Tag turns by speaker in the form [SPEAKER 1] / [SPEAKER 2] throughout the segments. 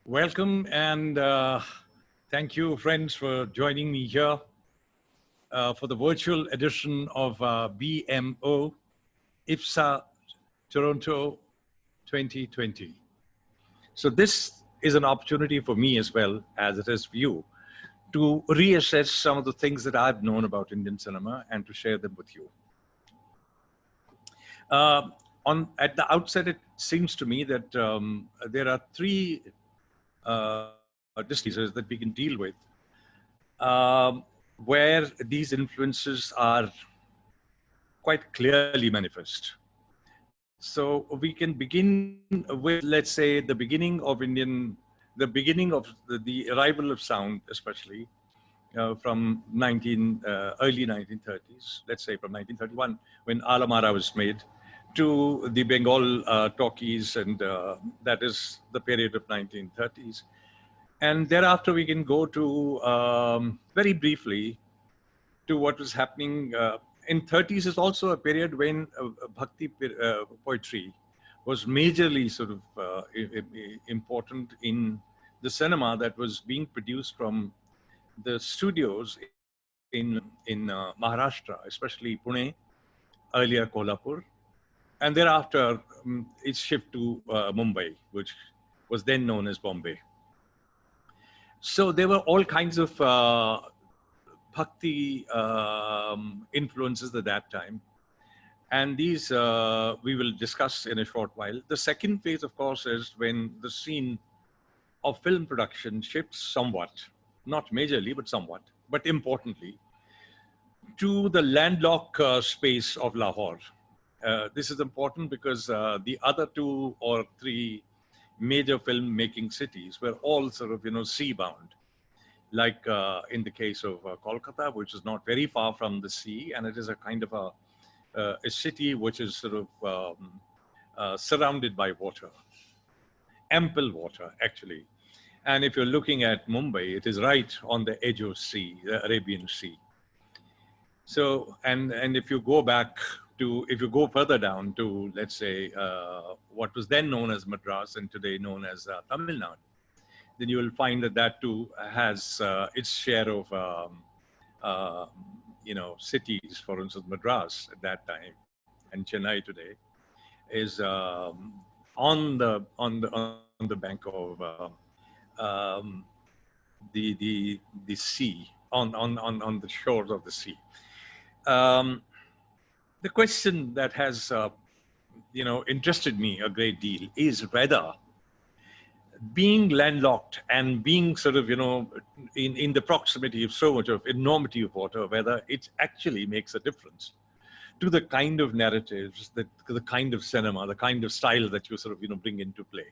[SPEAKER 1] Welcome and thank you, friends, for joining me here for the virtual edition of BMO IFFSA Toronto 2020. So this is an opportunity for me as well as it is for you to reassess some of the things that I've known about Indian cinema and to share them with you. At the outset, it seems to me that there are three diseases that we can deal with where these influences are quite clearly manifest. So we can begin with, let's say, the beginning of the arrival of sound, especially from early 1930s, let's say from 1931, when Alamara was made, to the Bengal talkies, and that is the period of 1930s. And thereafter, we can go to, very briefly, to what was happening in 30s is also a period when Bhakti poetry was majorly sort of important in the cinema that was being produced from the studios in Maharashtra, especially Pune, earlier Kolhapur, and thereafter its shift to Mumbai, which was then known as Bombay. So there were all kinds of Bhakti influences at that time. And these we will discuss in a short while. The second phase, of course, is when the scene of film production shifts somewhat, not majorly, but somewhat, but importantly, to the landlocked space of Lahore. This is important because the other two or three major film-making cities were all sort of, sea-bound. Like in the case of Kolkata, which is not very far from the sea, and it is a kind of a city which is sort of surrounded by water, ample water, actually. And if you're looking at Mumbai, it is right on the edge of sea, the Arabian Sea. So, and if you go back to, if you go further down to, let's say, what was then known as Madras and today known as Tamil Nadu, then you will find that that too has its share of, cities. For instance, Madras at that time and Chennai today is on the bank of the sea, on the shores of the sea. The question that has interested me a great deal is whether being landlocked and being sort of, in the proximity of so much of enormity of water, whether it actually makes a difference to the kind of narratives, the kind of cinema, the kind of style that you sort of, bring into play.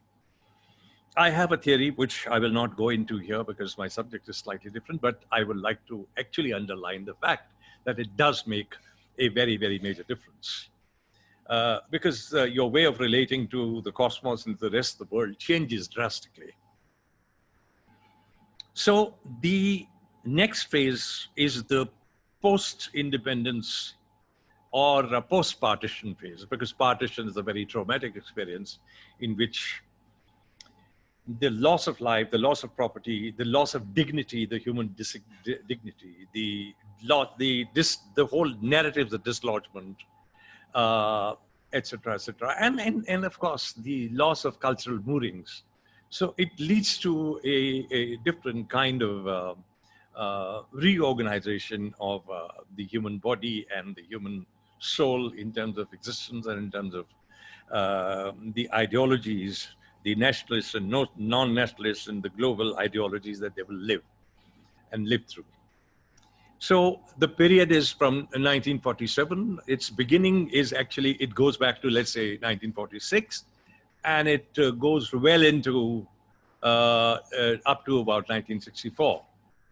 [SPEAKER 1] I have a theory, which I will not go into here because my subject is slightly different, but I would like to actually underline the fact that it does make a very, very major difference. Because your way of relating to the cosmos and the rest of the world changes drastically. So the next phase is the post-independence or post-partition phase, because partition is a very traumatic experience in which the loss of life, the loss of property, the loss of dignity, the human dignity, the whole narratives of dislodgement, etc., etc., and of course the loss of cultural moorings. So it leads to a different kind of reorganization of the human body and the human soul in terms of existence and in terms of the ideologies, the nationalists and non-nationalists and the global ideologies that they will live through. So the period is from 1947. Its beginning is actually, it goes back to, let's say, 1946, and it goes well into up to about 1964,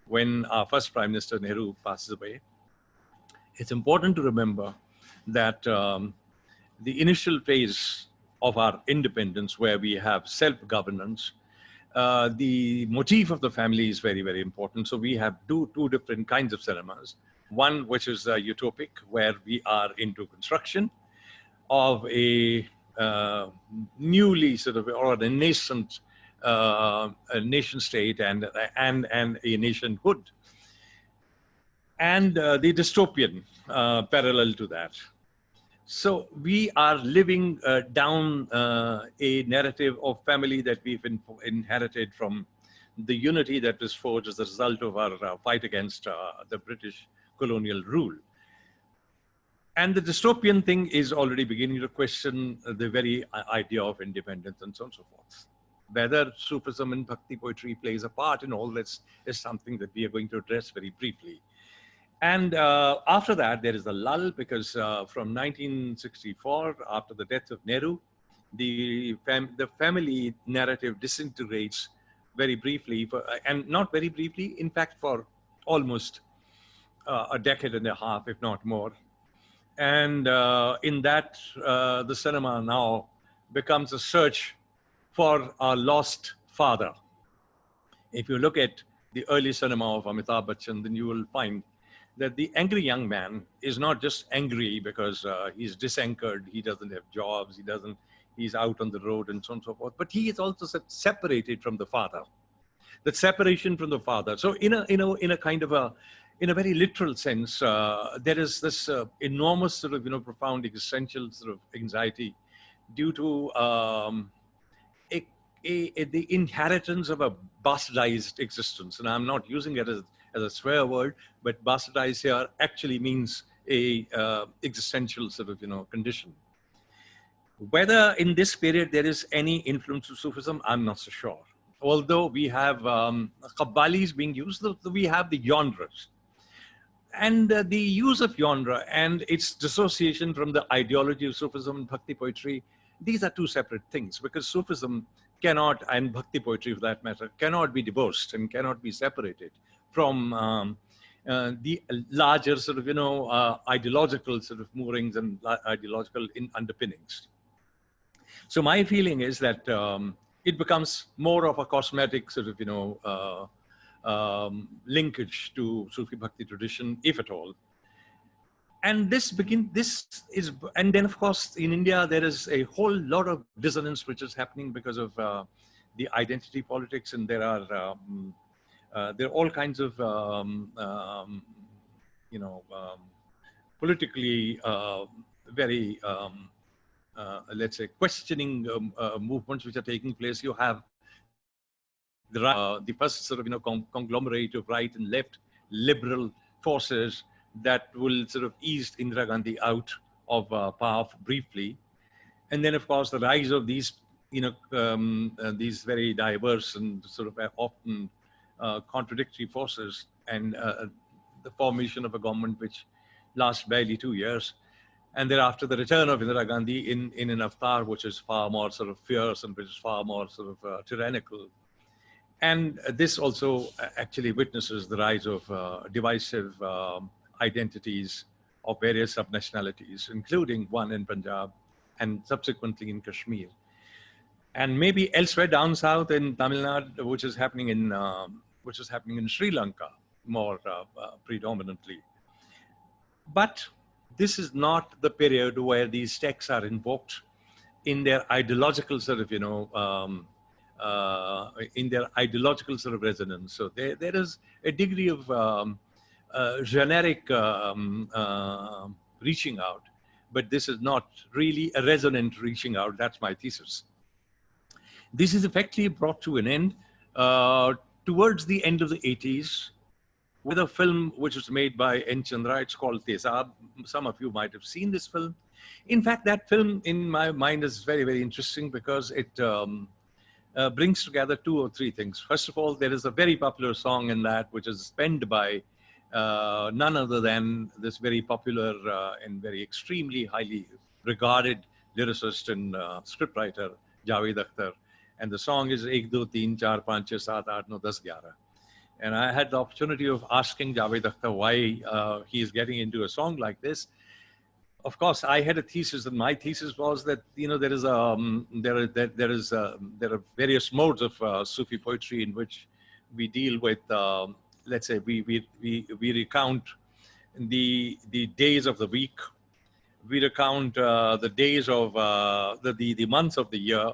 [SPEAKER 1] when our first Prime Minister Nehru passes away. It's important to remember that the initial phase of our independence, where we have self-governance, the motif of the family is very, very important. So we have two different kinds of cinemas. One which is utopic, where we are into construction of a newly sort of, or a nascent a nation state and a nationhood, and the dystopian parallel to that. So we are living down a narrative of family that we've inherited from the unity that was forged as a result of our fight against the British colonial rule. And the dystopian thing is already beginning to question the very idea of independence and so on and so forth. Whether Sufism and Bhakti poetry plays a part in all this is something that we are going to address very briefly. And after that, there is a lull because from 1964, after the death of Nehru, the family narrative disintegrates very briefly, and not very briefly, in fact, for almost a decade and a half, if not more. And in that, the cinema now becomes a search for a lost father. If you look at the early cinema of Amitabh Bachchan, then you will find that the angry young man is not just angry because he's disanchored, he doesn't have jobs, he's out on the road and so on and so forth, but he is also separated from the father. That separation from the father. So in a kind of in a very literal sense, there is this enormous sort of, profound existential sort of anxiety due to the inheritance of a bastardized existence. And I'm not using it as a swear word, but bastardized here actually means a existential sort of, condition. Whether in this period there is any influence of Sufism, I'm not so sure. Although we have Qabbalis being used, we have the genres. And the use of genre and its dissociation from the ideology of Sufism and Bhakti poetry, these are two separate things, because Sufism cannot, and Bhakti poetry for that matter, cannot be divorced and cannot be separated from the larger sort of, ideological sort of moorings and ideological underpinnings. So my feeling is that it becomes more of a cosmetic sort of, linkage to Sufi Bhakti tradition, if at all. And and then of course in India there is a whole lot of dissonance which is happening because of the identity politics, and there are all kinds of politically very let's say questioning movements which are taking place. You have the first sort of conglomerate of right and left liberal forces that will sort of ease Indira Gandhi out of power briefly, and then of course the rise of these these very diverse and sort of often contradictory forces, and the formation of a government which lasts barely 2 years, and thereafter the return of Indira Gandhi in an avatar which is far more sort of fierce and which is far more sort of tyrannical. And this also actually witnesses the rise of divisive identities of various subnationalities, including one in Punjab and subsequently in Kashmir. And maybe elsewhere down south in Tamil Nadu, which is happening in Sri Lanka more predominantly. But this is not the period where these texts are invoked in their ideological sort of, in their ideological sort of resonance. So there is a degree of generic reaching out, but this is not really a resonant reaching out. That's my thesis. This is effectively brought to an end towards the end of the 80s with a film which was made by N. Chandra. It's called Tezab. Some of you might have seen this film. In fact, that film in my mind is very, very interesting because it brings together 2 or 3 things. First of all, there is a very popular song in that which is penned by none other than this very popular and very extremely highly regarded lyricist and scriptwriter, Javed Akhtar. And the song is Ek Do Teen Char Panch Chhe Saat Aath No Das Gyara. And I had the opportunity of asking Javed Akhtar why he is getting into a song like this. Of course, I had a thesis, and my thesis was that there are various modes of Sufi poetry in which we deal with. Let's say we recount the days of the week, we recount the days of the months of the year,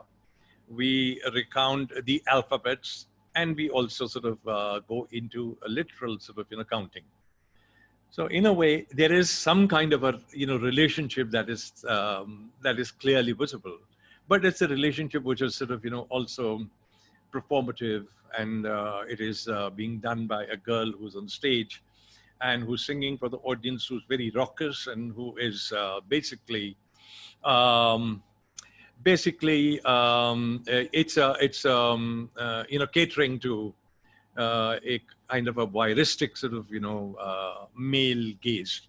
[SPEAKER 1] we recount the alphabets, and we also sort of go into a literal sort of, counting. So in a way, there is some kind of a, relationship that is clearly visible, but it's a relationship which is sort of, also performative, and it is being done by a girl who's on stage and who's singing for the audience, who's very raucous, and who is um, catering to a kind of a voyeuristic sort of, male gaze,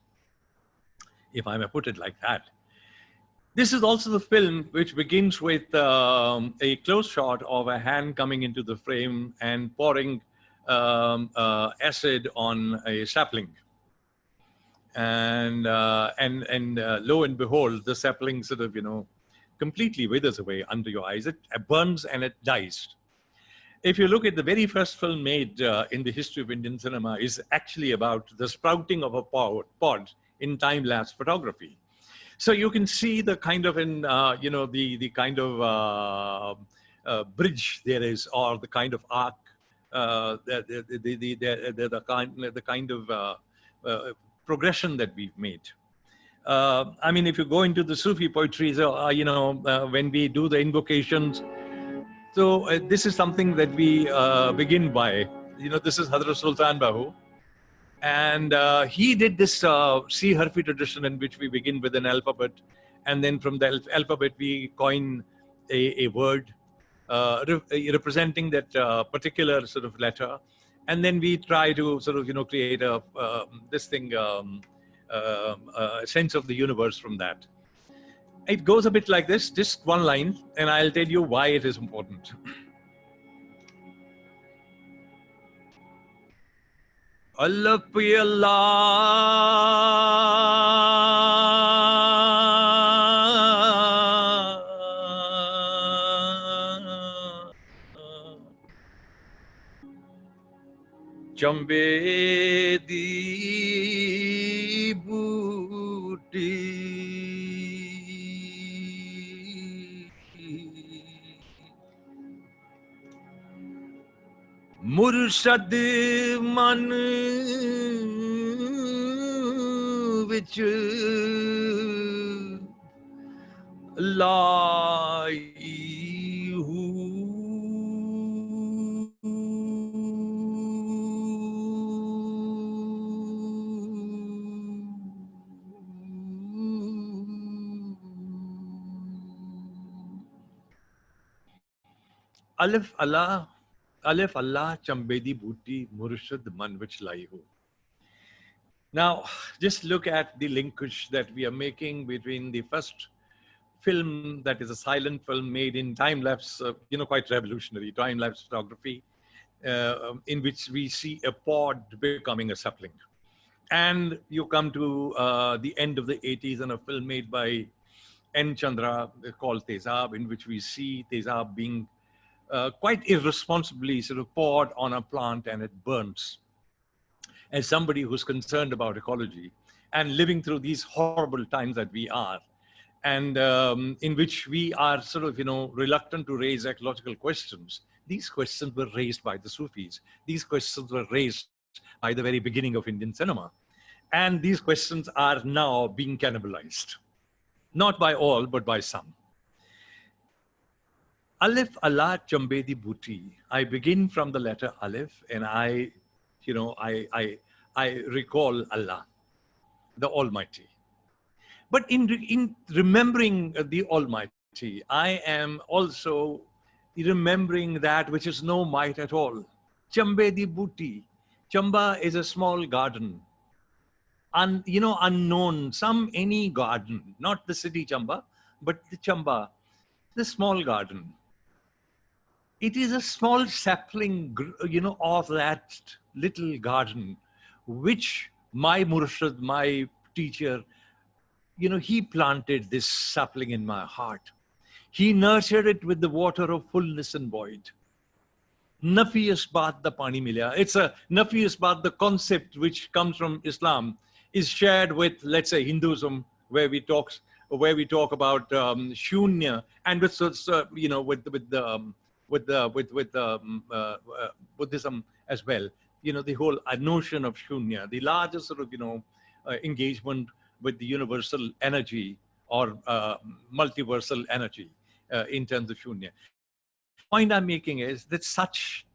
[SPEAKER 1] if I may put it like that. This is also the film which begins with a close shot of a hand coming into the frame and pouring acid on a sapling. And lo and behold, the sapling sort of, completely withers away under your eyes. It burns and it dies. If you look at the very first film made in the history of Indian cinema, is actually about the sprouting of a pod in time-lapse photography. So you can see the kind of the kind of bridge there is, or the kind of arc, the kind of progression that we've made. I mean, if you go into the Sufi poetry, so, when we do the invocations, so this is something that we begin by. This is Hazrat Sultan Bahu. And he did this C Harfi tradition in which we begin with an alphabet. And then from the alphabet, we coin a word representing that particular sort of letter. And then we try to sort of, create a sense of the universe from that. It goes a bit like this, just one line, and I'll tell you why it is important. Allah pi Allah, chambe di booty, Murshad man vich lai hu, Alif Allah, Alif Allah, Chambedi Bhuti, Murshid Man Vich Laihu. Now, just look at the linkage that we are making between the first film that is a silent film made in time-lapse, quite revolutionary, time-lapse photography, in which we see a pod becoming a sapling. And you come to the end of the 80s and a film made by N. Chandra called Tezab, in which we see Tezab being quite irresponsibly sort of poured on a plant and it burns. As somebody who's concerned about ecology and living through these horrible times that we are, and in which we are sort of, reluctant to raise ecological questions. These questions were raised by the Sufis. These questions were raised by the very beginning of Indian cinema. And these questions are now being cannibalized. Not by all, but by some. Alif Allah Chambedi Bhuti. I begin from the letter Alif, and I recall Allah, the Almighty. But in remembering the Almighty, I am also remembering that which is no might at all. Chambedi Bhuti. Chamba is a small garden. Unknown, any garden, not the city Chamba, but the Chamba, the small garden. It is a small sapling, of that little garden, which my Murshid, my teacher, he planted this sapling in my heart. He nurtured it with the water of fullness and void. Nafiyas baat da pani milya. It's a nafiyas baat, the concept which comes from Islam, is shared with, let's say, Hinduism, where we talk where we talk about shunya, and with you know, with Buddhism as well. You know, the whole notion of shunya, the larger sort of, you know, engagement with the universal energy or multiversal energy in terms of shunya. The point I'm making is that such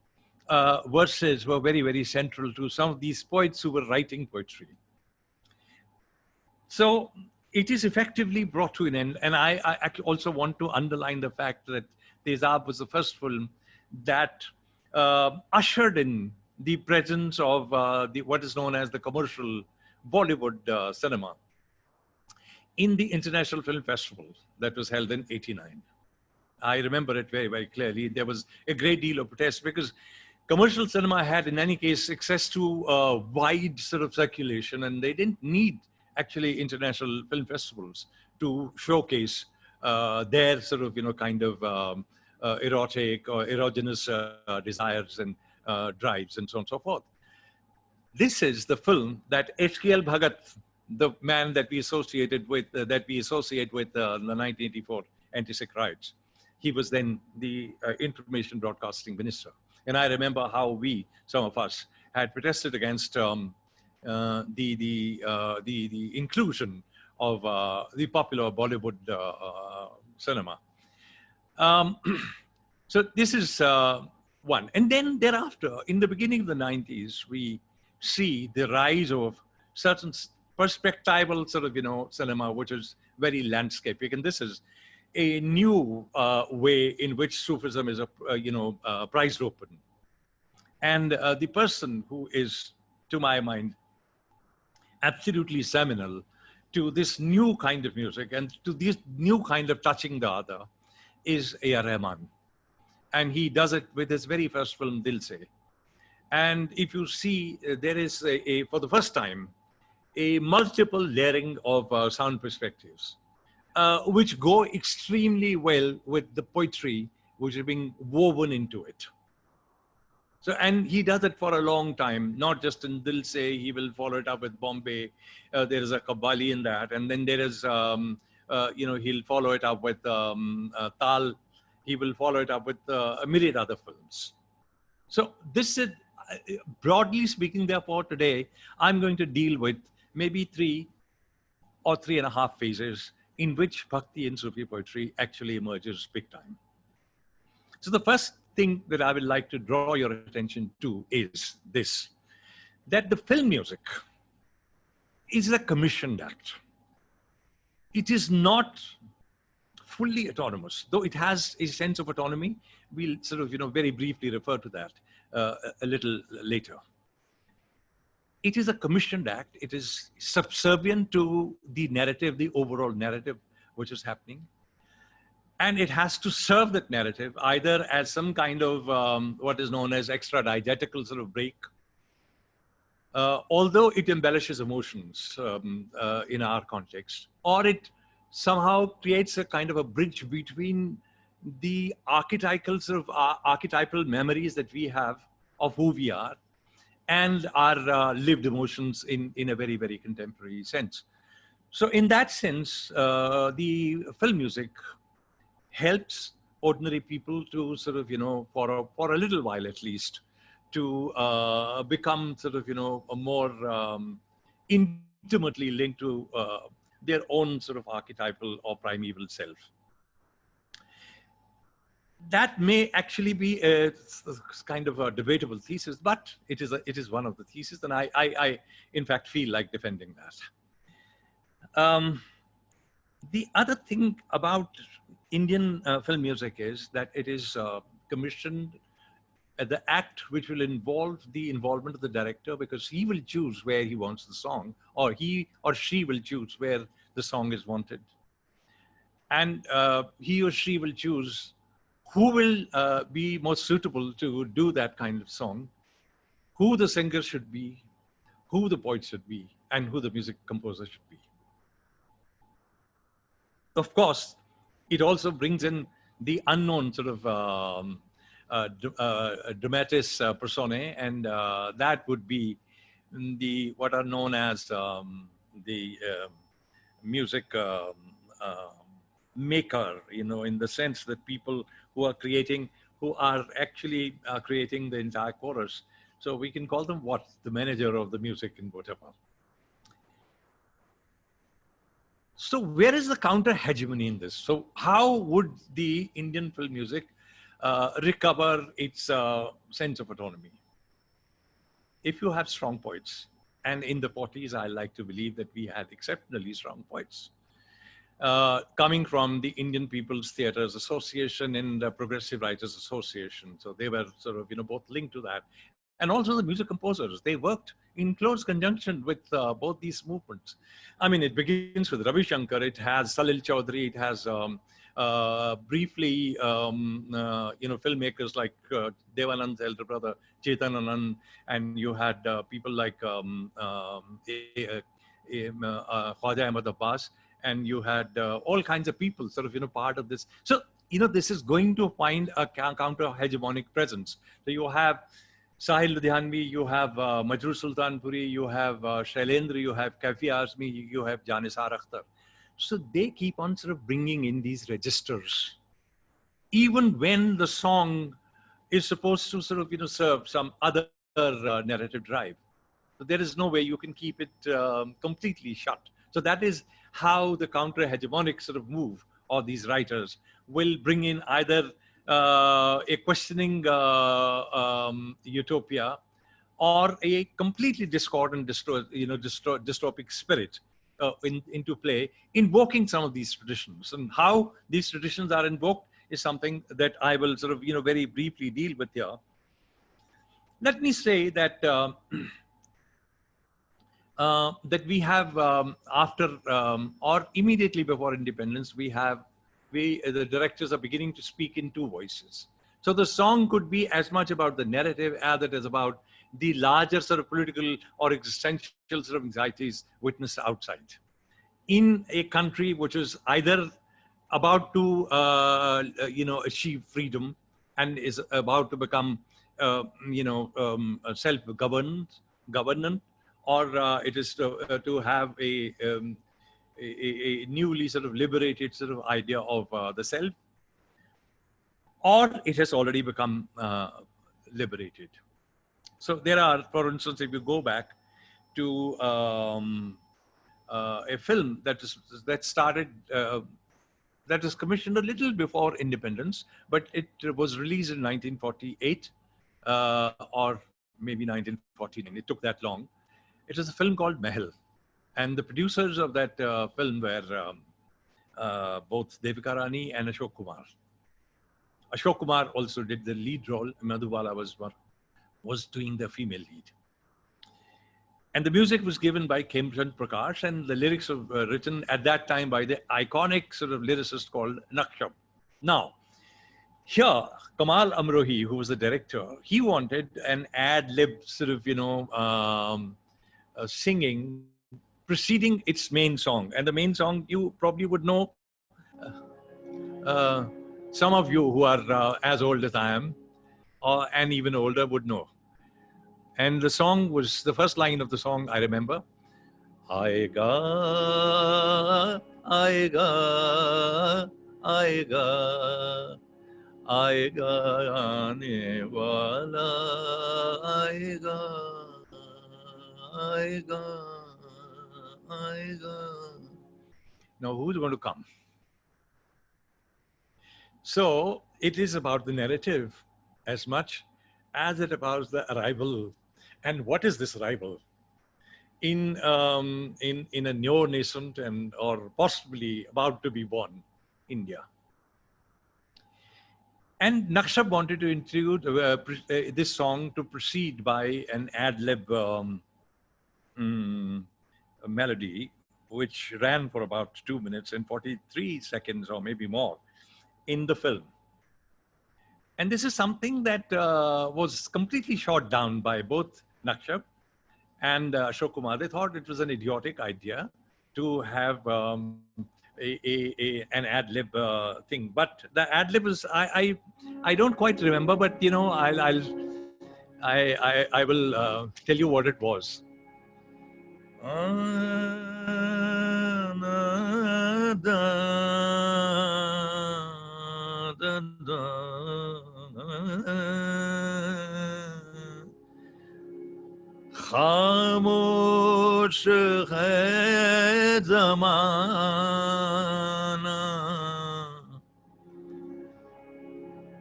[SPEAKER 1] verses were very, very central to some of these poets who were writing poetry. So it is effectively brought to an end. And I also want to underline the fact that Tezab was the first film that ushered in the presence of what is known as the commercial Bollywood cinema in the International Film Festival that was held in '89. I remember it very, very clearly. There was a great deal of protest because commercial cinema had, in any case, access to wide sort of circulation, and they didn't need actually international film festivals to showcase their sort of, you know, kind of erotic or erogenous desires and drives and so on and so forth. This is the film that H.K.L. Bhagat, the man that we associated with, the 1984 anti-Sikh riots. He was then the information broadcasting minister. And I remember how some of us, had protested against the inclusion of the popular Bollywood cinema. So this is one. And then thereafter, in the beginning of the 90s, we see the rise of certain perspectival sort of, you know, cinema, which is very landscaping. And this is a new way in which Sufism is, priced open. And the person who is, to my mind, absolutely seminal to this new kind of music and to this new kind of touching the other is A.R. Rahman. And he does it with his very first film, Dil Se. And if you see, there is for the first time, a multiple layering of sound perspectives, which go extremely well with the poetry which is being woven into it. So, and he does it for a long time, not just in Dil Se, he will follow it up with Bombay. There is a Qawwali in that. And then there is, he'll follow it up with Tal. He will follow it up with a myriad other films. So this is, broadly speaking, therefore, today, I'm going to deal with maybe 3 or 3.5 phases in which Bhakti and Sufi poetry actually emerges big time. So the first thing that I would like to draw your attention to is this, that the film music is a commissioned act. It is not fully autonomous, though it has a sense of autonomy. We'll sort of, very briefly refer to that a little later. It is a commissioned act. It is subservient to the narrative, the overall narrative, which is happening. And it has to serve that narrative either as some kind of what is known as extra diegetical sort of break, although it embellishes emotions in our context, or it somehow creates a kind of a bridge between the archetypal memories that we have of who we are and our lived emotions in a very, very contemporary sense. So in that sense, the film music helps ordinary people to sort of, for a little while at least, to become sort of, a more intimately linked to their own sort of archetypal or primeval self. That may actually be a kind of a debatable thesis, but it is one of the theses, and I in fact feel like defending that. The other thing about Indian film music is that it is commissioned at the act which will involve the involvement of the director, because he will choose where he wants the song, or he or she will choose where the song is wanted. And he or she will choose who will be most suitable to do that kind of song, who the singer should be, who the poet should be, and who the music composer should be. Of course, it also brings in the unknown sort of dramatis personae, and that would be what are known as the music maker, in the sense that people who are creating, who are actually creating the entire chorus. So we can call them what? The manager of the music in whatever. So where is the counter hegemony in this? So how would the Indian film music recover its sense of autonomy? If you have strong poets, and in the 40s, I like to believe that we had exceptionally strong poets, coming from the Indian People's Theatres Association and the Progressive Writers Association. So they were sort of, both linked to that. And also the music composers, they worked in close conjunction with both these movements. I mean, it begins with Ravi Shankar, it has Salil Chaudhary, it has briefly, filmmakers like Devanand's elder brother, Chetan Anand, and you had people like Khwaja Ahmad Abbas, and you had all kinds of people sort of, part of this. So, this is going to find a counter-hegemonic presence. So you have Sahil Ludhianvi, you have Majroor Sultanpuri, you have Shailendra, you have Kaifi Azmi, you have Janisar Akhtar. So they keep on sort of bringing in these registers, even when the song is supposed to sort of, serve some other narrative drive. So there is no way you can keep it completely shut. So that is how the counter-hegemonic sort of move of these writers will bring in either a questioning utopia or a completely discordant, dystopic spirit into play, invoking some of these traditions. And how these traditions are invoked is something that I will sort of, very briefly deal with here. Let me say that that we have after or immediately before independence, the directors are beginning to speak in two voices. So the song could be as much about the narrative as it is about the larger sort of political or existential sort of anxieties witnessed outside. In a country which is either about to, achieve freedom and is about to become, self-governed, or it is to have a newly sort of liberated sort of idea of the self, or it has already become liberated. So there are, for instance, if you go back to a film that started, that was commissioned a little before independence, but it was released in 1948 or maybe 1949. It took that long. It was a film called Mahal. And the producers of that film were both Devika Rani and Ashok Kumar. Ashok Kumar also did the lead role. Madhubala was doing the female lead. And the music was given by Khemchand Prakash, and the lyrics were written at that time by the iconic sort of lyricist called Nakshab. Now, here, Kamal Amrohi, who was the director, he wanted an ad-lib sort of, singing preceding its main song. And the main song, you probably would know, some of you who are as old as I am, and even older would know. And the song was, the first line of the song, I remember, Aega, Aega, Aega, Aega, aane wala, Aega, Aega, Aega. Now, who's going to come? So it is about the narrative as much as it about the arrival. And what is this arrival? In a neo-nascent and or possibly about to be born India. And Nakshab wanted to include this song to proceed by an ad-lib melody, which ran for about 2 minutes and 43 seconds or maybe more in the film. And this is something that was completely shot down by both Nakshab and Ashok Kumar. They thought it was an idiotic idea to have an ad-lib thing. But the ad-lib was, I don't quite remember, but I will tell you what it was. da, da. खामोश है ज़माना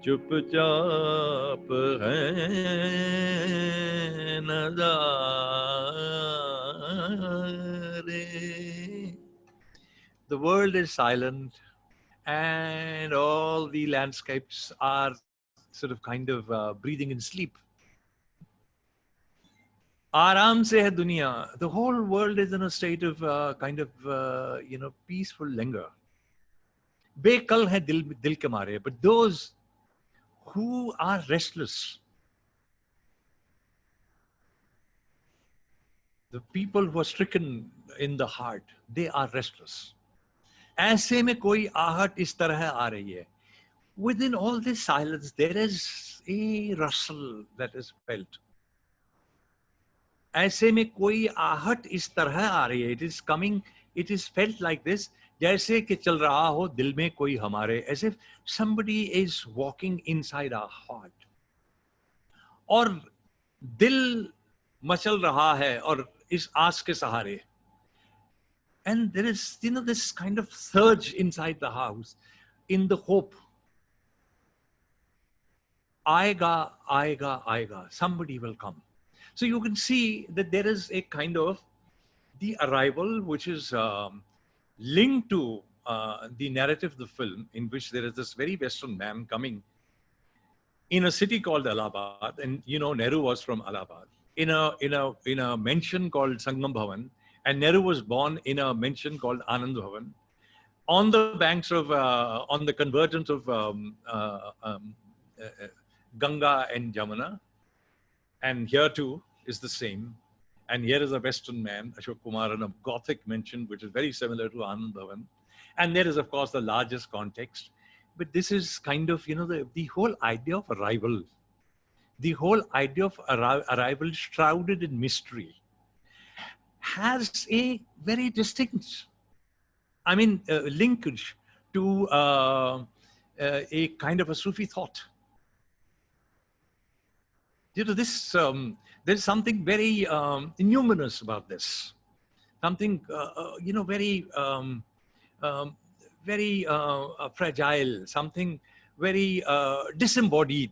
[SPEAKER 1] चुपचाप है नज़ारे. The world is silent and all the landscapes are sort of kind of breathing in sleep. Aaram se hai duniya. The whole world is in a state of kind of, peaceful linger. Bekal hai dil ke mare. But those who are restless, the people who are stricken in the heart, they are restless. ऐसे में कोई आहट इस तरह आ रही है. Within all this silence, there is a rustle that is felt. ऐसे में कोई आहट इस तरह आ रही है. It is coming, it is felt like this. जैसे कि चल रहा हो दिल में कोई हमारे. As if somebody is walking inside our heart. और दिल मचल रहा है और इस आस के सहारे. And there is, this kind of surge inside the house in the hope. Aega, aega, aega. Somebody will come. So you can see that there is a kind of the arrival which is linked to the narrative of the film, in which there is this very Western man coming in a city called Allahabad, and Nehru was from Allahabad, in a mansion called Sangam Bhavan, and Nehru was born in a mansion called Anand Bhavan, on the banks of, on the convergence of Ganga and Jamuna. And here too is the same. And here is a Western man, Ashok Kumar, in a Gothic mansion, which is very similar to Anand Bhavan. And there is, of course, the largest context. But this is kind of, the whole idea of arrival. The whole idea of arrival shrouded in mystery has a very distinct, linkage to a kind of a Sufi thought. This, there's something very numinous about this. Something, very, very fragile, something very disembodied,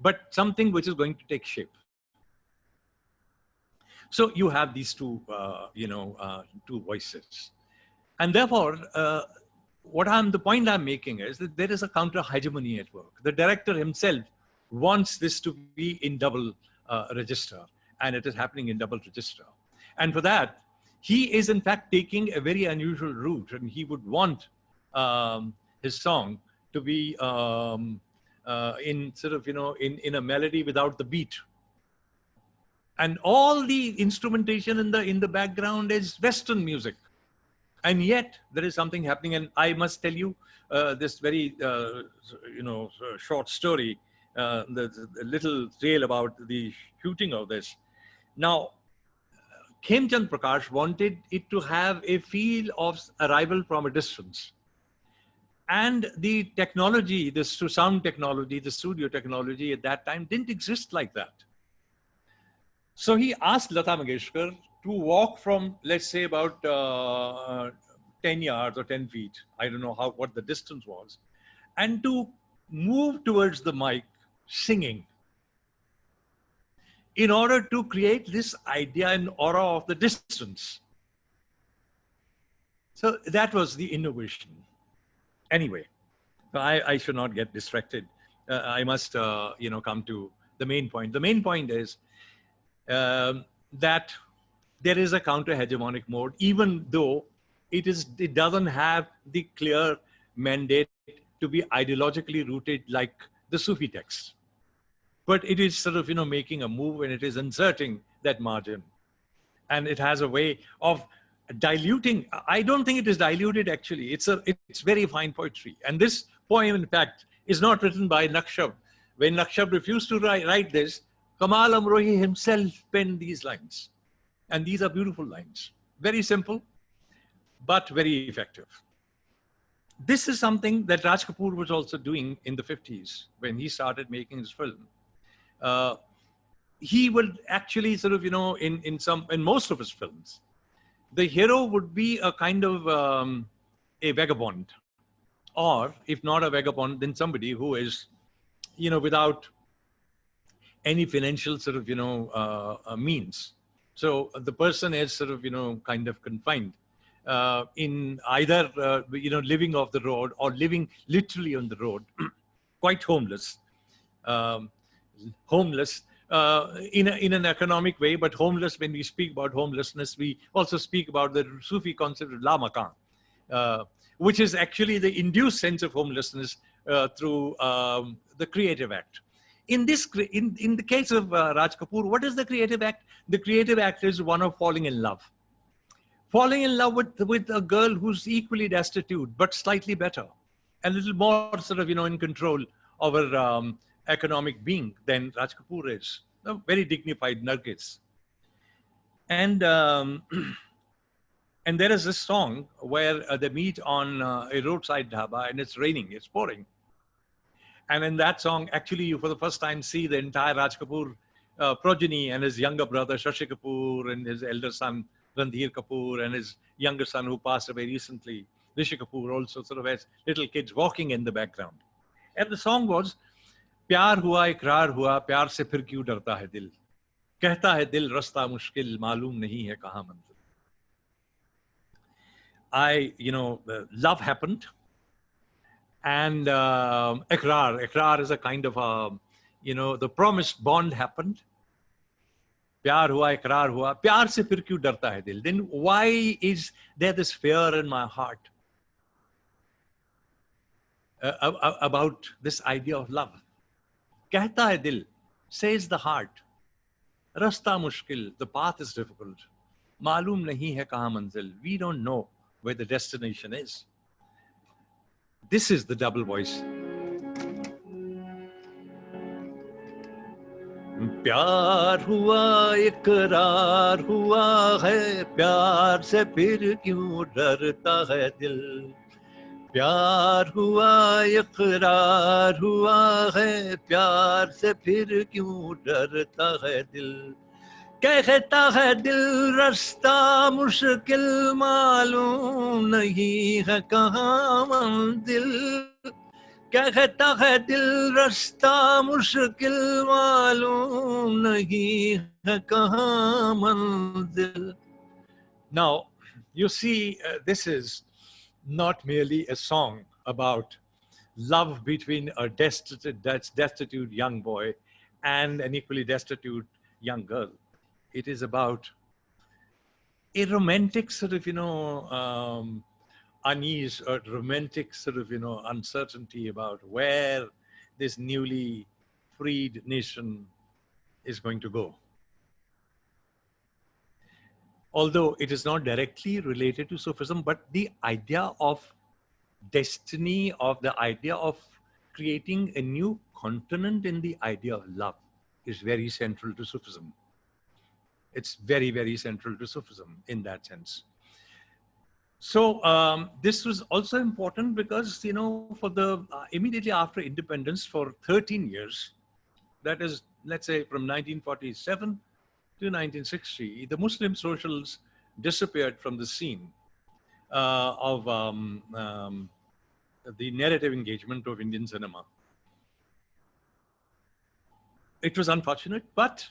[SPEAKER 1] but something which is going to take shape. So you have these two, two voices. And therefore, the point I'm making is that there is a counter hegemony at work. The director himself wants this to be in double register, and it is happening in double register. And for that, he is in fact taking a very unusual route, and he would want his song to be in sort of, in a melody without the beat. And all the instrumentation in the background is Western music. And yet there is something happening. And I must tell you this very, short story, the little tale about the shooting of this. Now, Khemchand Prakash wanted it to have a feel of arrival from a distance. And the technology, the sound technology, the studio technology at that time didn't exist like that. So he asked Lata Mangeshkar to walk from, let's say, about 10 yards or 10 feet. I don't know what the distance was. And to move towards the mic singing in order to create this idea and aura of the distance. So that was the innovation. Anyway, I should not get distracted. I must, come to the main point. The main point is that there is a counter-hegemonic mode, even though it doesn't have the clear mandate to be ideologically rooted like the Sufi texts. But it is sort of, making a move, and it is inserting that margin. And it has a way of diluting. I don't think it is diluted, actually. It's very fine poetry. And this poem, in fact, is not written by Naqshab. When Naqshab refused to write this, Kamal Amrohi himself penned these lines. And these are beautiful lines. Very simple, but very effective. this is something that Raj Kapoor was also doing in the 50s when he started making his film. He would actually sort of, in most of his films, the hero would be a kind of a vagabond, or if not a vagabond, then somebody who is, without any financial sort of, means. So the person is sort of, kind of confined in either, living off the road or living literally on the road, quite homeless. Um, homeless in an economic way, but homeless, when we speak about homelessness, we also speak about the Sufi concept of la makan, which is actually the induced sense of homelessness through the creative act. In the case of Raj Kapoor, what is the creative act? The creative act is one of falling in love. Falling in love with a girl who's equally destitute, but slightly better, a little more sort of, in control of her economic being than Raj Kapoor is. A very dignified Nargis. And and there is this song where they meet on a roadside dhaba, and it's raining, it's pouring. And in that song, actually, you for the first time see the entire Raj Kapoor progeny and his younger brother Shashi Kapoor and his elder son Randhir Kapoor and his younger son who passed away recently, Rishi Kapoor, also sort of has little kids walking in the background. And the song was, प्यार हुआ इकरार हुआ प्यार से फिर क्यों डरता है दिल कहता है दिल रास्ता मुश्किल मालूम नहीं है कहाँ मंजिल. Love happened, and ikrar is a kind of the promised bond happened. प्यार हुआ इकरार हुआ प्यार से फिर क्यों डरता है दिल. Then why is there this fear in my heart about this idea of love? कहता है दिल, says the heart, रास्ता मुश्किल, the path is difficult, मालूम नहीं है कहाँ मंजिल, we don't know where the destination is. This is the double voice. प्यार हुआ इकरार हुआ है प्यार से फिर क्यों डरता है दिल. प्यार हुआ इकरार हुआ है प्यार से फिर क्यों डरता है दिल. कहता है दिल रास्ता मुश्किल मालूम नहीं है कहाँ मंजिल. कहता है दिल रास्ता मुश्किल मालूम नहीं है कहाँ मंजिल. Now, you see, this is not merely a song about love between a destitute young boy and an equally destitute young girl. It is about a romantic sort of, unease or romantic sort of, uncertainty about where this newly freed nation is going to go. Although it is not directly related to Sufism, but the idea of destiny, of the idea of creating a new continent in the idea of love is very central to Sufism. It's very, very central to Sufism in that sense. So this was also important because, for the immediately after independence for 13 years, that is, let's say from 1947 to 1960, the Muslim socials disappeared from the scene of the narrative engagement of Indian cinema. It was unfortunate, but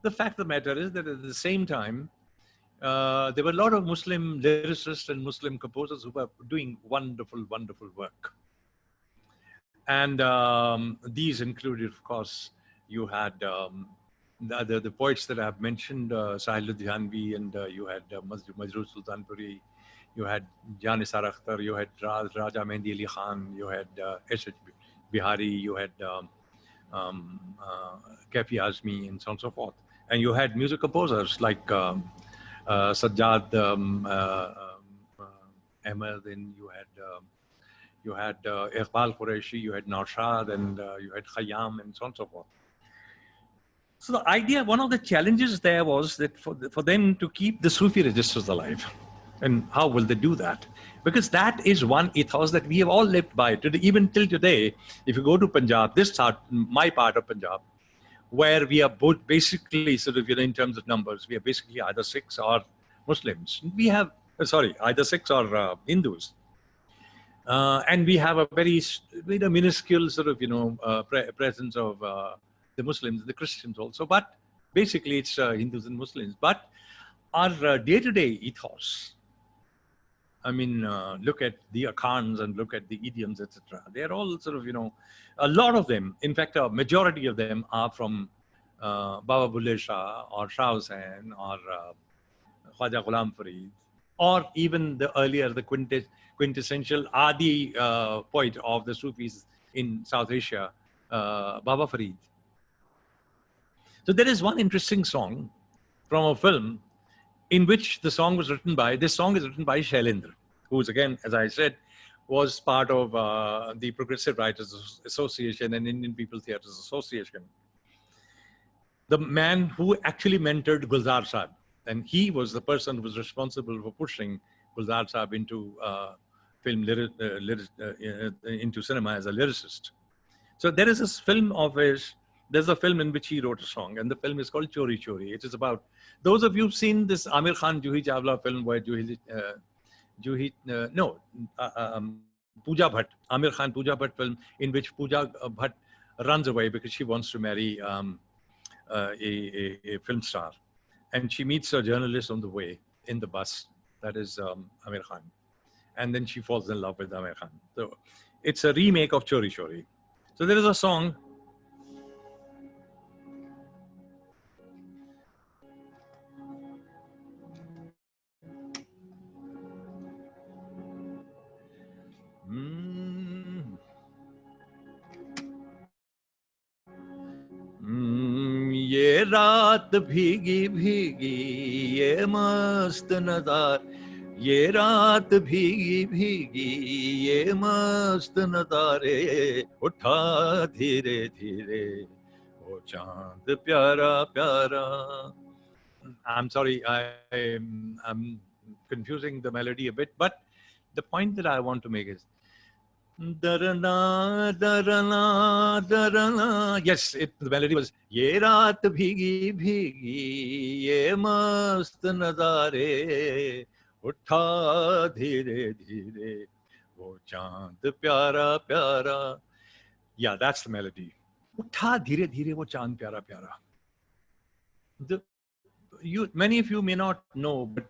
[SPEAKER 1] the fact of the matter is that at the same time, there were a lot of Muslim lyricists and Muslim composers who were doing wonderful, wonderful work. And these included, of course, you had the poets that I have mentioned, Sahil Ludhianvi, and you had Majroor Sultanpuri, you had Jan Nisar Akhtar, you had Raja Mehndi Ali Khan, you had S.H. Bihari, you had Kafi Azmi, and so on and so forth. And you had music composers like Sajjad Ahmed, and you had Iqbal Qureshi, you had Naushad, and you had Khayyam, and so on and so forth. So the idea, one of the challenges there was that for them to keep the Sufi registers alive. And how will they do that? Because that is one ethos that we have all lived by today, even till today. If you go to Punjab, my part of Punjab, where we are both basically sort of, in terms of numbers, we are basically either Sikhs or Muslims. We have, either Sikhs or Hindus. And we have a very minuscule sort of, presence of the Muslims, the Christians also. But basically it's Hindus and Muslims. But our day-to-day ethos, I mean, look at the akhans and look at the idioms, etc. They're all sort of, a lot of them, in fact, a majority of them are from Baba Bulle Shah or Shah Hussain or Khwaja Ghulam Farid, or even the earlier, the quintessential Adi poet of the Sufis in South Asia, Baba Farid. So there is one interesting song from a film in which this song is written by Shailendra, who is, again, as I said, was part of the Progressive Writers Association and Indian People Theatres Association. The man who actually mentored Gulzar Saab, and he was the person who was responsible for pushing Gulzar Saab into into cinema as a lyricist. So there is this film of his. There's a film in which he wrote a song, and the film is called Chori Chori. It is about, those of you who've seen this Amir Khan Juhi Chawla film where Pooja Bhatt, Amir Khan Pooja Bhatt film, in which Pooja Bhatt runs away because she wants to marry a film star. And she meets a journalist on the way in the bus, that is Amir Khan. And then she falls in love with Amir Khan. So it's a remake of Chori Chori. So there is a song. ये रात भीगी भीगी ये मस्त नज़ार, ये रात भीगी भीगी ये मस्त नज़ारे, उठा धीरे धीरे वो चांद प्यारा प्यारा. I'm sorry, I'm confusing the melody a bit, but the point that I want to make is darana darana darana. Yes, the melody was ye raat bhigi bhigi ye mast nazare, utha dheere dheere wo chand pyara pyara. Yeah, that's the melody. Utha dheere dheere wo chand pyara pyara. Many of you may not know, but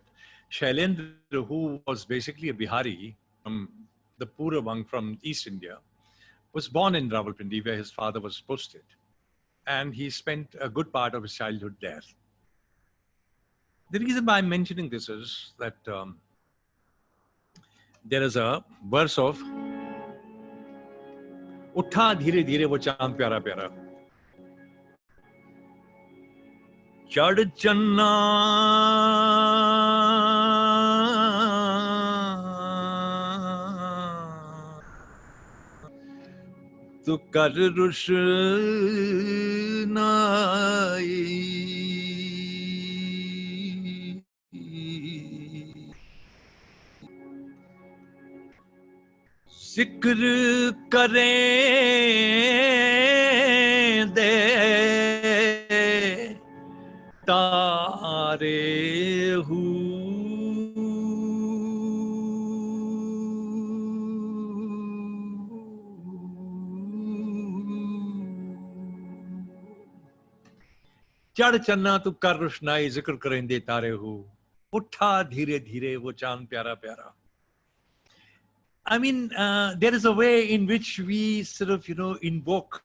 [SPEAKER 1] Shailendra, who was basically a Bihari from the Purabang from East India, was born in Rawalpindi, where his father was posted. And he spent a good part of his childhood there. The reason why I'm mentioning this is that there is a verse of Utha dheere dheere wo chand pyara pyara. Chad channa tu kar rushnai, zikr kare de तारे चढ़ चन्ना तू कर रोशनाई जिक्र करेंदे तारे हो उठा धीरे धीरे वो चांद प्यारा प्यारा. I mean, there is a way in which we sort of, invoke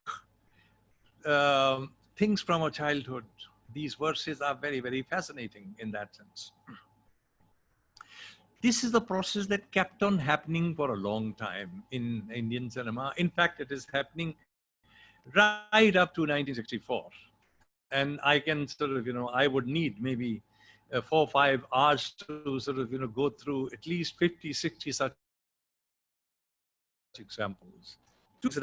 [SPEAKER 1] things from our childhood. These verses are very, very fascinating in that sense. This is the process that kept on happening for a long time in Indian cinema. In fact, it is happening right up to 1964. And I can sort of, I would need maybe 4 or 5 hours to sort of, go through at least 50, 60 such examples. Two points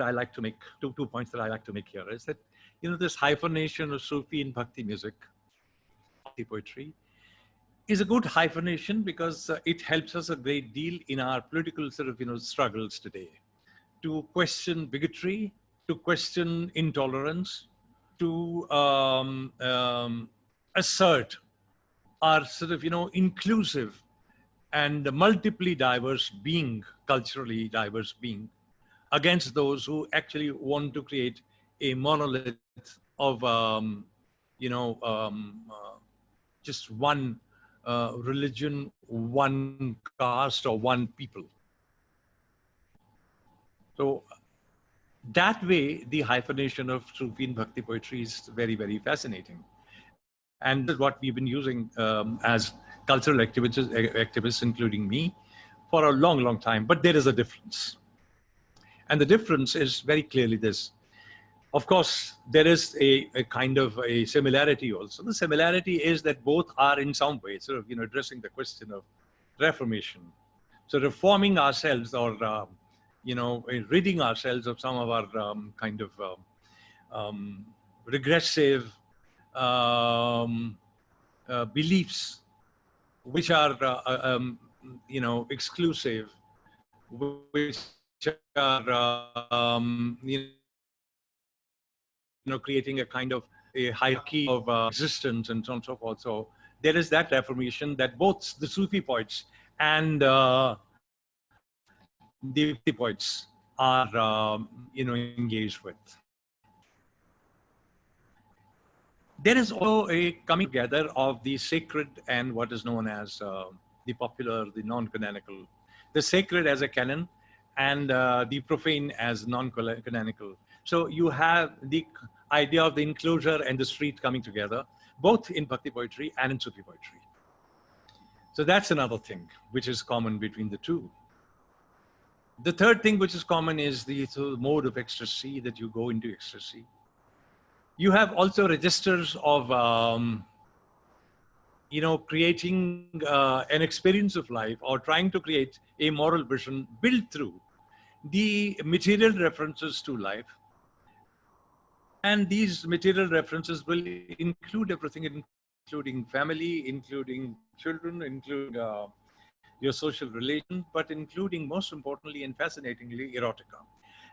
[SPEAKER 1] that I like to make here is that, this hyphenation of Sufi and Bhakti music, Bhakti poetry, is a good hyphenation because it helps us a great deal in our political struggles today, to question bigotry, to question intolerance, to assert our inclusive and multiply diverse being, culturally diverse being, against those who actually want to create a monolith of just one religion, one caste, or one people. So that way, the hyphenation of Sufi and Bhakti poetry is very, very fascinating. And this is what we've been using as cultural activists, including me, for a long, long time. But there is a difference. And the difference is very clearly this. Of course, there is a kind of a similarity also. The similarity is that both are in some way addressing the question of reformation. So reforming ourselves, or ridding ourselves of some of our regressive beliefs, which are exclusive, which are creating a kind of a hierarchy of existence and so on and so forth. So there is that reformation that both the Sufi poets and the poets are engaged with. There is also a coming together of the sacred and what is known as the popular, the non-canonical, the sacred as a canon, and the profane as non-canonical. So you have the idea of the enclosure and the street coming together, both in Bhakti poetry and in Sufi poetry. So that's another thing which is common between the two. The third thing which is common is the mode of ecstasy, that you go into ecstasy. You have also registers of, creating an experience of life, or trying to create a moral vision built through the material references to life. And these material references will include everything, including family, including children, including your social relation, but including, most importantly and fascinatingly, erotica.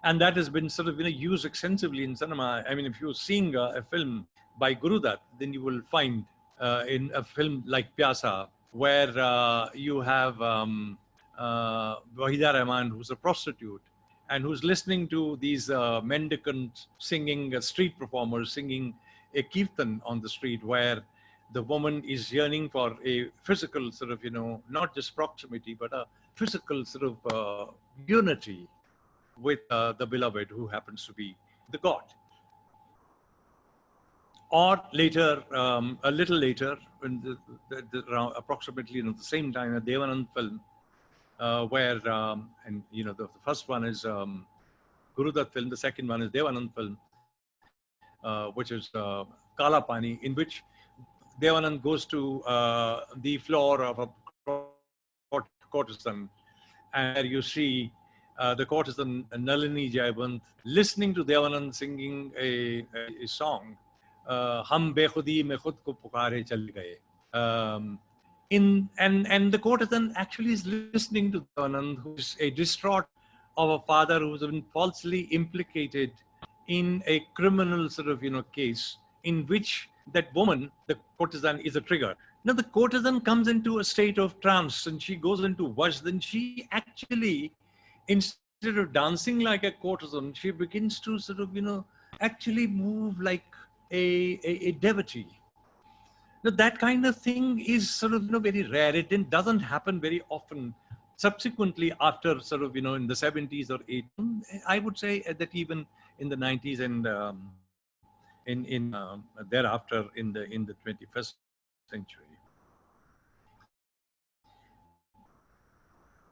[SPEAKER 1] And that has been used extensively in cinema. I mean, if you're seeing a film by Gurudat, then you will find in a film like Pyasa, where you have Wahida Rahman, who's a prostitute, and who's listening to these mendicant singing, street performers singing a kirtan on the street, where the woman is yearning for a physical not just proximity, but a physical unity with the beloved, who happens to be the god. Or later, a little later, in around approximately the same time, a Devanand film, where, the first one is Gurudat film, the second one is Devanand film, which is Kala Pani, in which Devanand goes to the floor of a courtesan, and there you see the courtesan Nalini Jaibant listening to Devanand singing a song, Hum Bekhudi Mein Khud Ko Pukare Chal Gaye. And the courtesan actually is listening to Devanand, who is a distraught of a father who's been falsely implicated in a criminal case, in which that woman, the courtesan, is a trigger. Now the courtesan comes into a state of trance, and she goes into wash. Then she actually, instead of dancing like a courtesan, she begins to actually move like a devotee. Now that kind of thing is very rare. It doesn't happen very often. Subsequently, after in the 70s or 80s, I would say that even in the 90s and thereafter in the 21st century.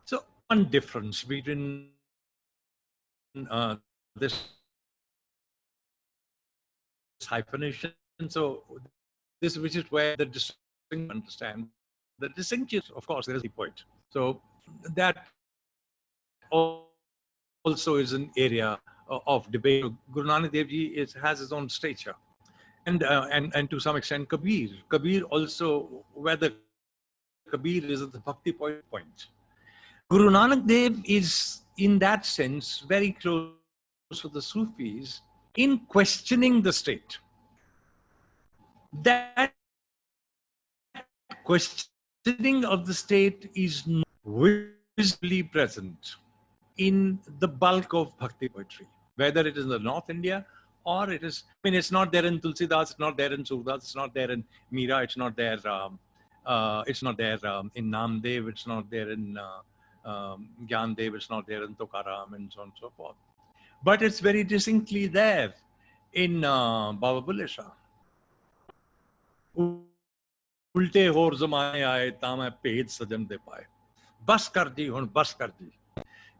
[SPEAKER 1] So one difference between this hyphenation, so this, which is where the distinction, understand the distinction, of course, there is the poet. So that also is an area of debate. Guru Nanak Dev Ji has his own stature, and to some extent Kabir also, whether Kabir is at the Bhakti point. Guru Nanak Dev is, in that sense, very close to the Sufis in questioning the state. That questioning of the state is not visibly present in the bulk of Bhakti poetry, whether it is in the North India or it is, I mean, it's not there in Tulsidas, it's not there in Surdas, it's not there in Meera, it's not there in Namdev, it's not there in Gyandev, it's not there in Tukaram, and so on and so forth. But it's very distinctly there in Baba Bulle Shah. उल्टे होर जमाने आए तामे भेद सजन दे पाए बस कर दी हुन बस कर दी.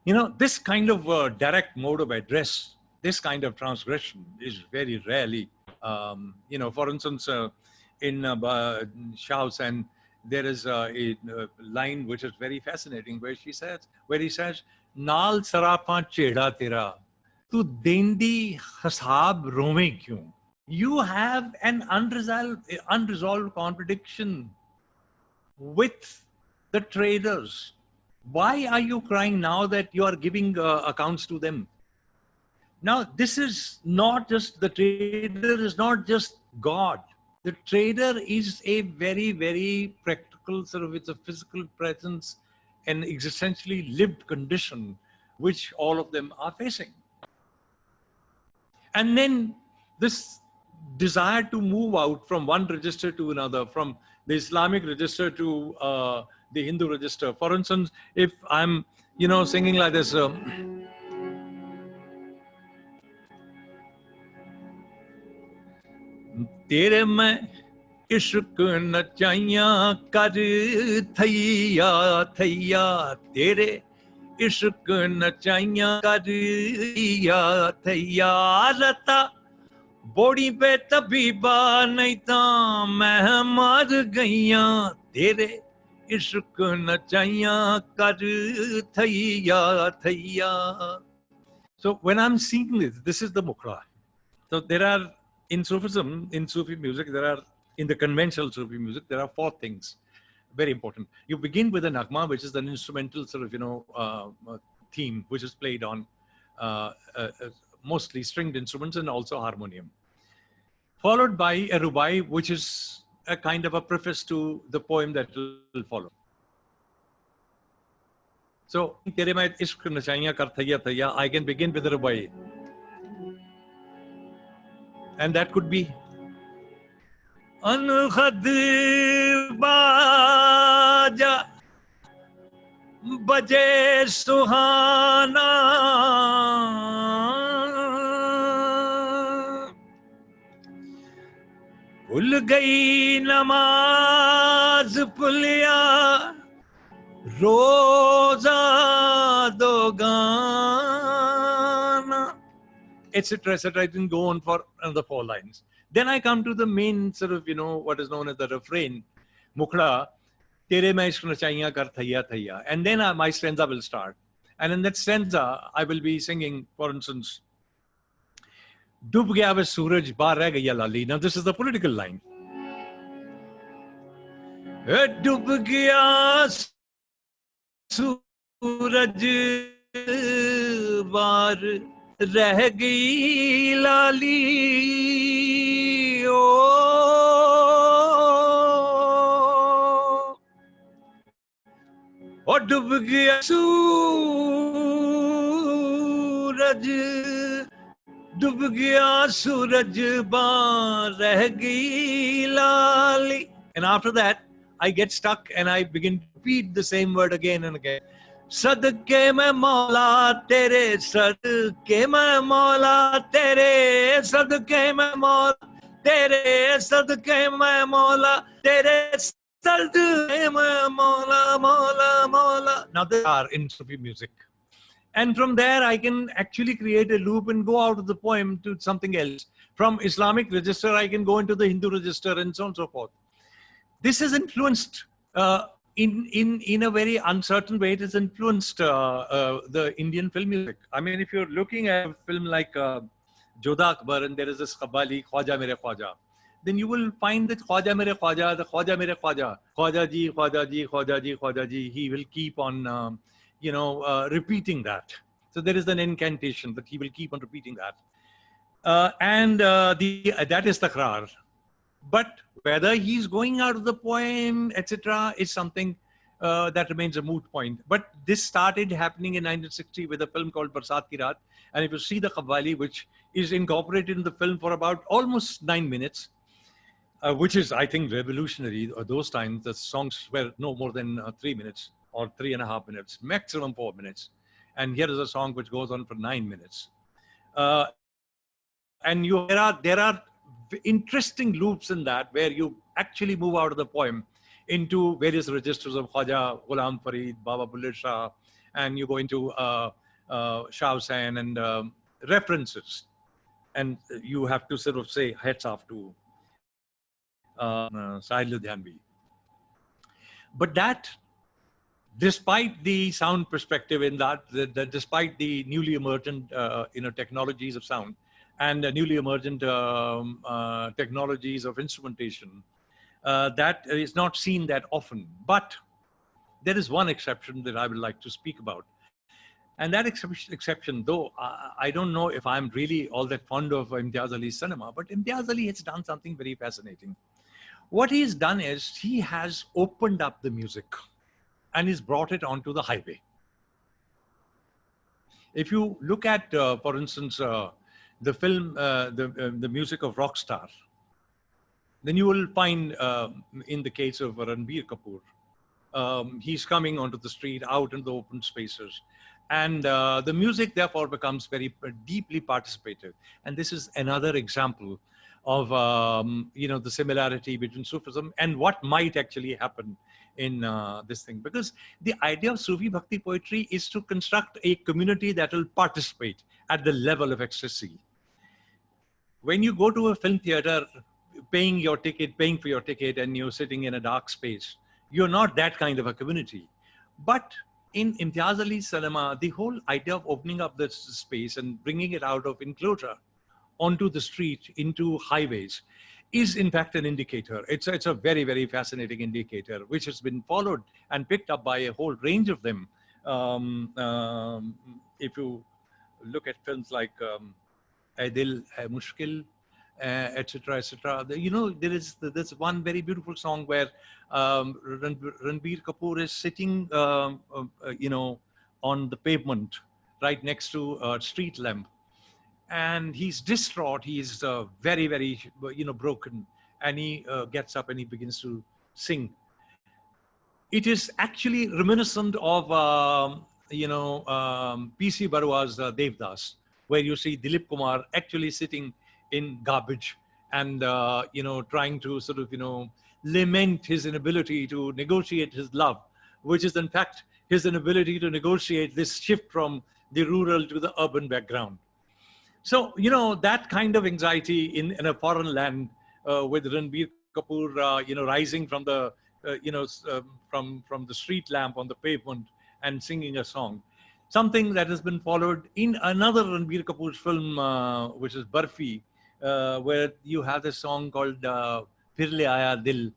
[SPEAKER 1] You know, this kind of direct mode of address, this kind of transgression is very rarely, you know, for instance, in Shah Hussain, there is a line which is very fascinating where he says, Naal sarapan cheda tera, tu dendi hasab rome kyun? You have an unresolved contradiction with the traders. Why are you crying now that you are giving accounts to them? Now, this is not just, the trader is not just God. The trader is a very, very practical, sort of, it's a physical presence and existentially lived condition which all of them are facing. And then this desire to move out from one register to another, from the Islamic register to the Hindu register. For instance, if I'm, you know, singing like this, Tere mein ishq nachaiyan kar thaiya thaiya, tere ishq nachaiyan kar thaiya thaiya, rata बोड़ी पे तबीबा नहीं था मैं मर गईया तेरे इश्क नचाइया कर थैया थैया. So when I'm singing this is the Mukhra. So there are, in Sufism, in Sufi music, there are, in the conventional Sufi music, there are four things very important. You begin with a nagma, which is an instrumental sort of, you know, theme, which is played on mostly stringed instruments and also harmonium. Followed by a rubai, which is a kind of a preface to the poem that will follow. So, Tere main ishq nachaiyan kar thaiya thaiya, I can begin with a rubai. And that could be Ankhad baja baje suhana, भूल गई नमाज पुलिया रोजा दोगाना, etc., etc. I didn't go on for another 4 lines. Then I come to the main sort of, you know, what is known as the refrain, Mukhra, tere main ishq nachaiyan kar thaiya thaiya. And then my stanza will start. And in that stanza, I will be singing, for instance, Dub gaya ve suraj baar reh gaya lali. Now this is the political line. Dub gaya suraj baar reh gayi lali. Oh, dub gaya suraj डूब गया सूरज बां रह गई लाली. And after that, I get stuck and I begin to repeat the same word again and again. Sadke mein Maula tere, sadke mein Maula tere, sadke mein Maula tere, sadke mein Maula tere, sadke mein Maula, Maula, Maula. Now there are in Sufi music. And from there, I can actually create a loop and go out of the poem to something else. From Islamic register, I can go into the Hindu register and so on and so forth. This has influenced, in a very uncertain way, it has influenced the Indian film music. I mean, if you're looking at a film like Jodha Akbar, and there is this Qabbali, Khwaja Mere Khwaja, then you will find that Khwaja mere Khwaja, the Khwaja mere Khwaja, Khwaja ji, Khwaja ji, Khwaja ji, Khwaja ji, he will keep on, repeating that. So there is an incantation that he will keep on repeating that. That is takrar. But whether he's going out of the poem, etc., is something that remains a moot point. But this started happening in 1960 with a film called Barsat Ki Raat. And if you see the Qawwali, which is incorporated in the film for about almost 9 minutes, which is, I think, revolutionary. Those times, the songs were no more than 3 minutes or 3.5 minutes, maximum 4 minutes. And here is a song which goes on for 9 minutes. And there are interesting loops in that where you actually move out of the poem into various registers of Khwaja, Ghulam Farid, Baba Bulleh Shah, and you go into Shah Hussain and references. And you have to sort of say hats off to Sahil Ludhianvi. But that, despite the sound perspective in that, despite the newly emergent technologies of sound and newly emergent technologies of instrumentation, that is not seen that often. But there is one exception that I would like to speak about. And that exception, though I don't know if I'm really all that fond of Imtiaz Ali's cinema, but Imtiaz Ali has done something very fascinating. What he's done is he has opened up the music and he's brought it onto the highway. If you look at, for instance, the film, the music of Rockstar, then you will find in the case of Ranbir Kapoor, he's coming onto the street, out in the open spaces. And the music, therefore, becomes very deeply participative. And this is another example of, the similarity between Sufism and what might actually happen in this thing. Because the idea of Sufi Bhakti poetry is to construct a community that will participate at the level of ecstasy. When you go to a film theater, paying for your ticket, and you're sitting in a dark space, you're not that kind of a community. But in Imtiaz Ali's cinema, the whole idea of opening up this space and bringing it out of enclosure onto the street, into highways, is in fact an indicator. It's a very, very fascinating indicator, which has been followed and picked up by a whole range of them. If you look at films like Ae Dil Hai Mushkil, etc., etc. There's one very beautiful song where Ranbir Kapoor is sitting, on the pavement right next to a street lamp, and he's distraught. He's very, very, broken, and he gets up and he begins to sing. It is actually reminiscent of, P.C. Barua's Devdas, where you see Dilip Kumar actually sitting in garbage and, trying to sort of, lament his inability to negotiate his love, which is in fact his inability to negotiate this shift from the rural to the urban background. So, that kind of anxiety in a foreign land with Ranbir Kapoor, rising from the, from the street lamp on the pavement and singing a song. Something that has been followed in another Ranbir Kapoor's film, which is Barfi, where you have this song called Phir Le Aaya Dil,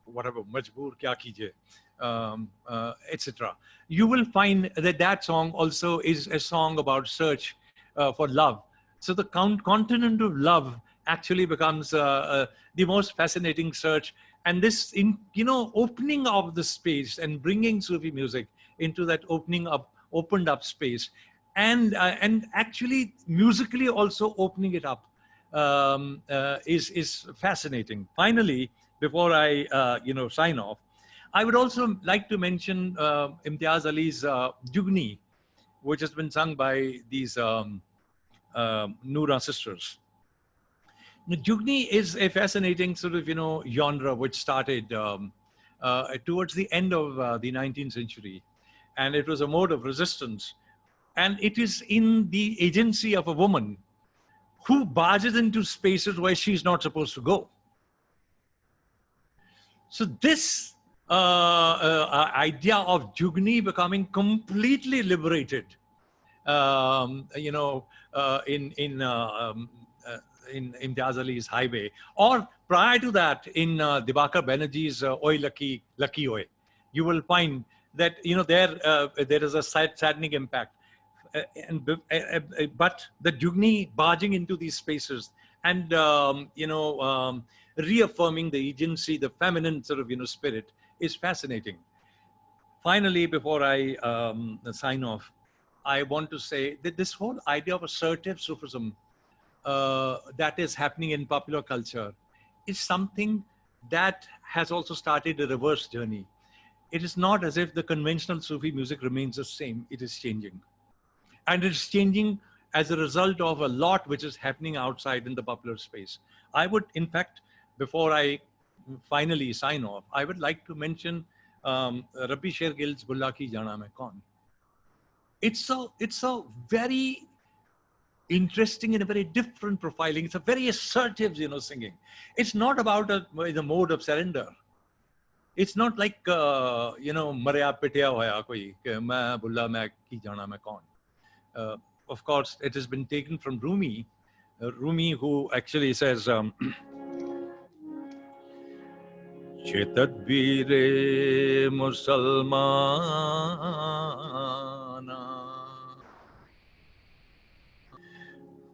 [SPEAKER 1] whatever, Majboor Kya Kijiye, etc. You will find that song also is a song about search for love. So the continent of love actually becomes the most fascinating search. And this, opening of the space and bringing Sufi music into that opened up space, and actually musically also opening it up is fascinating. Finally, before I sign off, I would also like to mention Imtiaz Ali's Jugni, which has been sung by these Noora sisters. Jugni is a fascinating sort of, genre which started towards the end of the 19th century. And it was a mode of resistance. And it is in the agency of a woman who barges into spaces where she's not supposed to go. So this idea of Jugni becoming completely liberated, Imtiaz Ali's Highway, or prior to that in Dibakar Banerjee's Oi Lucky Lucky Oi, you will find that there is a saddening impact. But the Jugni barging into these spaces and reaffirming the agency, the feminine sort of spirit is fascinating. Finally, before I sign off, I want to say that this whole idea of assertive Sufism that is happening in popular culture is something that has also started a reverse journey. It is not as if the conventional Sufi music remains the same, it is changing. And it's changing as a result of a lot which is happening outside in the popular space. I would, in fact, before I finally sign off, I would like to mention Rabbi Shergill's Bulla Ki Jana Main Kaun. It's a very interesting and a very different profiling. It's a very assertive, singing. It's not about the mode of surrender. It's not like, Marya Pitya hoya koi, main bulla main ki jana main kaun. Of course, it has been taken from Rumi, Rumi who actually says, Chetadbire Musalmana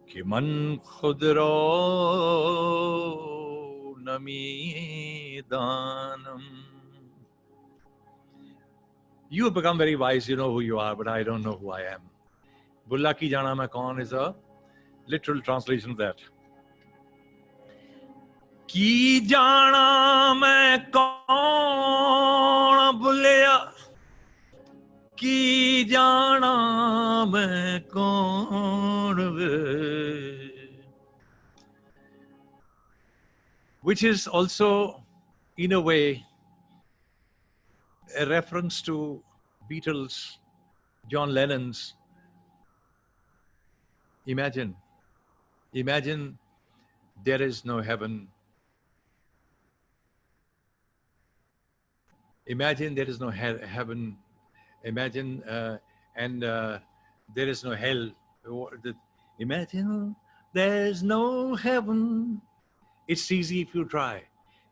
[SPEAKER 1] कि मन खुद रो नमी दानम. You have become very wise, you know who you are, but I don't know who I am. Bulla ki jana main kaun is a literal translation of that. Ki jana main kaun bullya, ki jana main kaun ve. Which is also, in a way, a reference to Beatles, John Lennon's Imagine there is no heaven. Imagine there is no heaven. Imagine and there is no hell. Imagine there's no heaven. It's easy if you try.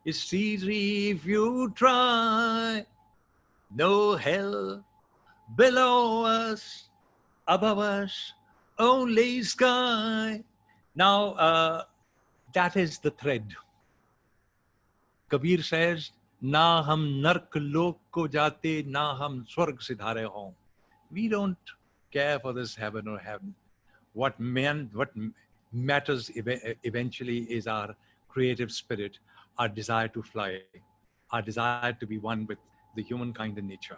[SPEAKER 1] It's easy if you try. No hell below us, above us, only sky. Now, that is the thread. Kabir says, Na hum nark lok ko jate, na hum swarg sidhare hon. We don't care for this heaven or heaven. What matters eventually is our creative spirit, our desire to fly, our desire to be one with the humankind and nature.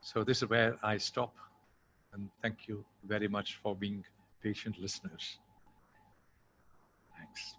[SPEAKER 1] So this is where I stop. And thank you very much for being patient listeners. Thanks.